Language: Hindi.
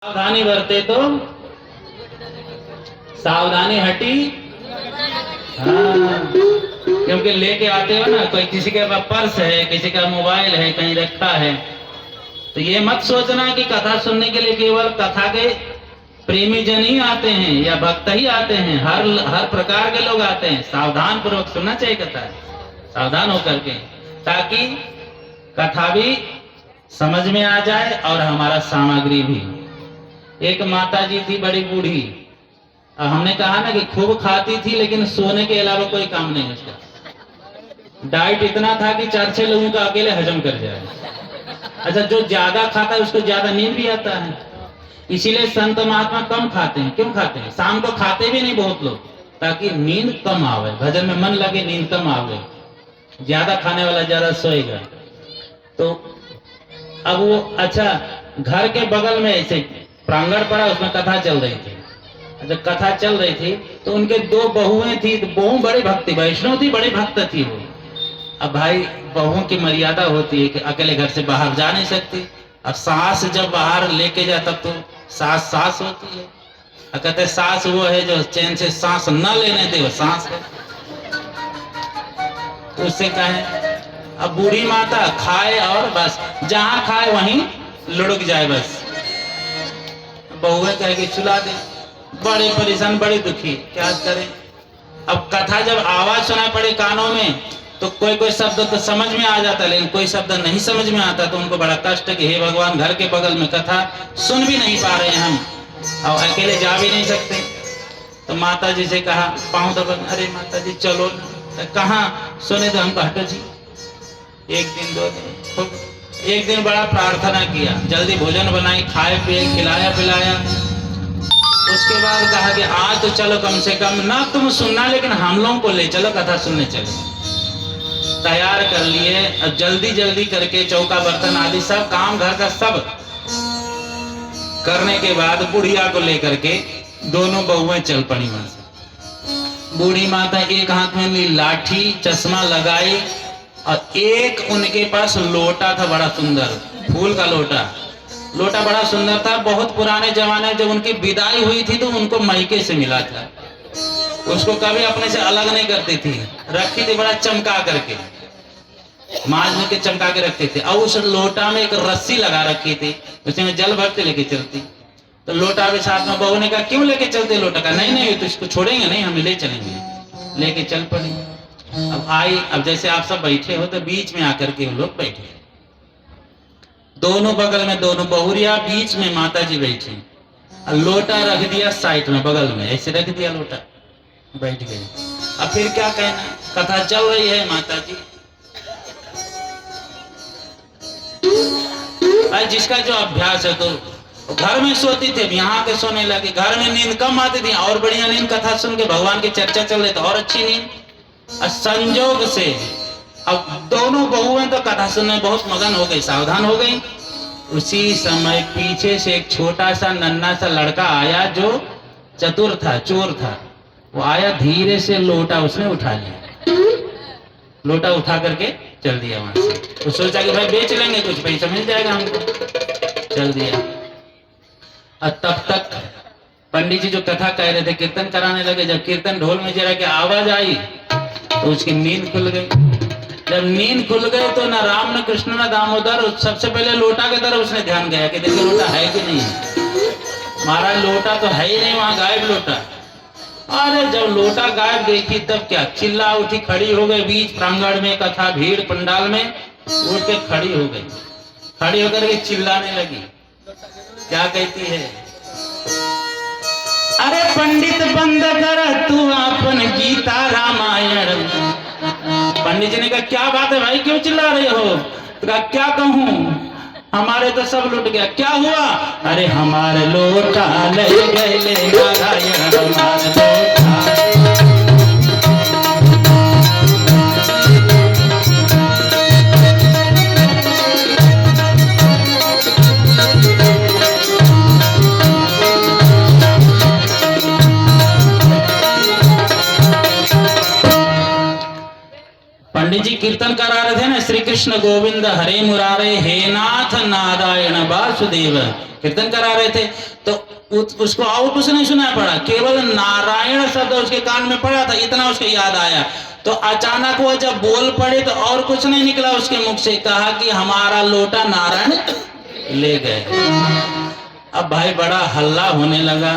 सावधानी बरते तो सावधानी हटी। हाँ, क्योंकि लेके आते हो ना, कोई किसी के पास पर्स है, किसी का मोबाइल है, कहीं रखा है, तो ये मत सोचना कि कथा सुनने के लिए केवल कथा के प्रेमी जन ही आते हैं या भक्त ही आते हैं। हर प्रकार के लोग आते हैं। सावधान पूर्वक सुनना चाहिए कथा, सावधान होकर के, ताकि कथा भी समझ में आ जाए और हमारा सामग्री भी। एक माता जी थी बड़ी बूढ़ी, हमने कहा ना कि खूब खाती थी लेकिन सोने के अलावा कोई काम नहीं उसका। डाइट इतना था कि 4-6 लोगों का अकेले हजम कर जाए। अच्छा, जो ज्यादा खाता है उसको ज्यादा नींद भी आता है, इसीलिए संत महात्मा कम खाते हैं। क्यों खाते हैं? शाम को खाते भी नहीं बहुत लोग, ताकि नींद कम आवे, भजन में मन लगे, नींद कम आवे। ज्यादा खाने वाला ज्यादा सोएगा। तो अब वो, अच्छा, घर के बगल में ऐसे प्रांगण पड़ा, उसमें कथा चल रही थी। जब कथा चल रही थी तो उनके 2 बहुएं थी। तो बहू बड़ी भक्ति, वैष्णव थी, बड़ी भक्त थी वो। अब भाई, बहुओं की मर्यादा होती है कि अकेले घर से बाहर जा नहीं सकती। अब सास जब बाहर लेके जाए तब तो सास होती है। और कहते सास वो है जो चैन से सांस न लेने दे, वो सांस है। तो उससे कहे, अब बूढ़ी माता खाए और बस जहां खाए वहीं लुढ़क जाए बस। बहुएं कहेगी सुला दे। बड़े परेशान, बड़े दुखी, क्या करें। अब कथा जब आवाज सुनाई पड़े कानों में तो कोई कोई शब्द तो समझ में आ जाता है, लेकिन कोई शब्द नहीं समझ में आता। तो उनको बड़ा कष्ट कि हे भगवान, घर के बगल में कथा सुन भी नहीं पा रहे हैं हम, और अकेले जा भी नहीं सकते। तो माता जी से कहा, पाँव दबा, अरे माता जी चलो। तो कहाँ सुने तो हमको, हटो जी। 1 दिन 2 दिन, एक दिन बड़ा प्रार्थना किया, जल्दी भोजन बनाई, खाए पिए, खिलाया पिलाया। उसके बाद कहा कि आज तो चलो, कम से कम ना तुम सुनना लेकिन हम लोगों को ले चलो, कथा सुनने चलो। तैयार कर लिए। अब जल्दी जल्दी करके चौका बर्तन आदि सब काम घर का सब करने के बाद बुढ़िया को लेकर के दोनों बहुएं चल पड़ी वहां से। बूढ़ी माता एक हाथ में ली लाठी, चश्मा लगाई, और एक उनके पास लोटा था बड़ा सुंदर, फूल का लोटा बड़ा सुंदर था। बहुत पुराने जमाने जब उनकी विदाई हुई थी तो उनको मायके से मिला था। उसको कभी अपने से अलग नहीं करती थी, रखी थी बड़ा चमका करके, माज में के चमका के रखते थे। और उस लोटा में एक रस्सी लगा रखी थी, उसमें जल भरते लेके चलती। तो लोटा भी साथ में, बहू ने कहा क्यों लेके चलते लोटा? का नहीं तो इसको छोड़ेंगे नहीं, हम ले चलेंगे। लेके चल पड़ी। अब आई, अब जैसे आप सब बैठे हो तो बीच में आकर के वो लोग बैठे, दोनों बगल में, दोनों बहुरिया, बीच में माता जी बैठी। लोटा रख दिया साइड में, बगल में ऐसे रख दिया लोटा, बैठ गई। अब फिर क्या कहना, कथा चल रही है, माता जी जिसका जो अभ्यास है तो घर में सोती थी, यहाँ के सोने लगी। घर में नींद कम आती थी, और बढ़िया नींद कथा सुन के, भगवान की चर्चा चल रही तो और अच्छी नींद। संजोग से अब दोनों बहुएं तो कथा सुनने बहुत मगन हो गई, सावधान हो गई। उसी समय पीछे से एक छोटा सा नन्हा सा लड़का आया जो चतुर था, चोर था। वो आया, धीरे से लोटा उसने उठा लिया, लोटा उठा करके चल दिया वहां से। तो सोचा कि भाई बेच लेंगे, कुछ पैसा मिल जाएगा हमको, चल दिया। और तब तक पंडित जी जो कथा कह रहे थे कीर्तन कराने लगे। जब कीर्तन ढोल में जरा के आवाज आई तो उसकी नींद खुल गई। जब नींद खुल गई तो न राम न कृष्ण न दामोदर, सबसे पहले लोटा की तरफ उसने ध्यान गया कि देखिए लोटा है कि नहीं है। महाराज लोटा तो है ही नहीं, वहां गायब लोटा। अरे जब लोटा गायब देखी तब क्या चिल्ला उठी, खड़ी हो गई बीच प्रांगण में, कथा भीड़ पंडाल में, उठ के खड़ी हो गई। खड़ी होकर के चिल्लाने लगी, क्या कहती है, अरे पंडित बंद कर तू अपन गीता रामायण। पंडित जी ने कहा क्या बात है भाई, क्यों चिल्ला रहे हो? तो कहा क्या कहूं, हमारे तो सब लुट गया। क्या हुआ? अरे हमारे लोटा ले गए नारायण, हमारे लोटा। पंडित जी कीर्तन करा रहे थे ना, श्री कृष्ण गोविंद हरे मुरारे हे नाथ नारायण वासुदेव, कीर्तन करा रहे थे। तो उसको और कुछ नहीं सुना पड़ा, केवल नारायण शब्द उसके कान में पड़ा था, इतना उसको याद आया। तो अचानक वो जब बोल पड़े तो और कुछ नहीं निकला उसके मुख से, कहा कि हमारा लोटा नारायण ले गए। अब भाई बड़ा हल्ला होने लगा।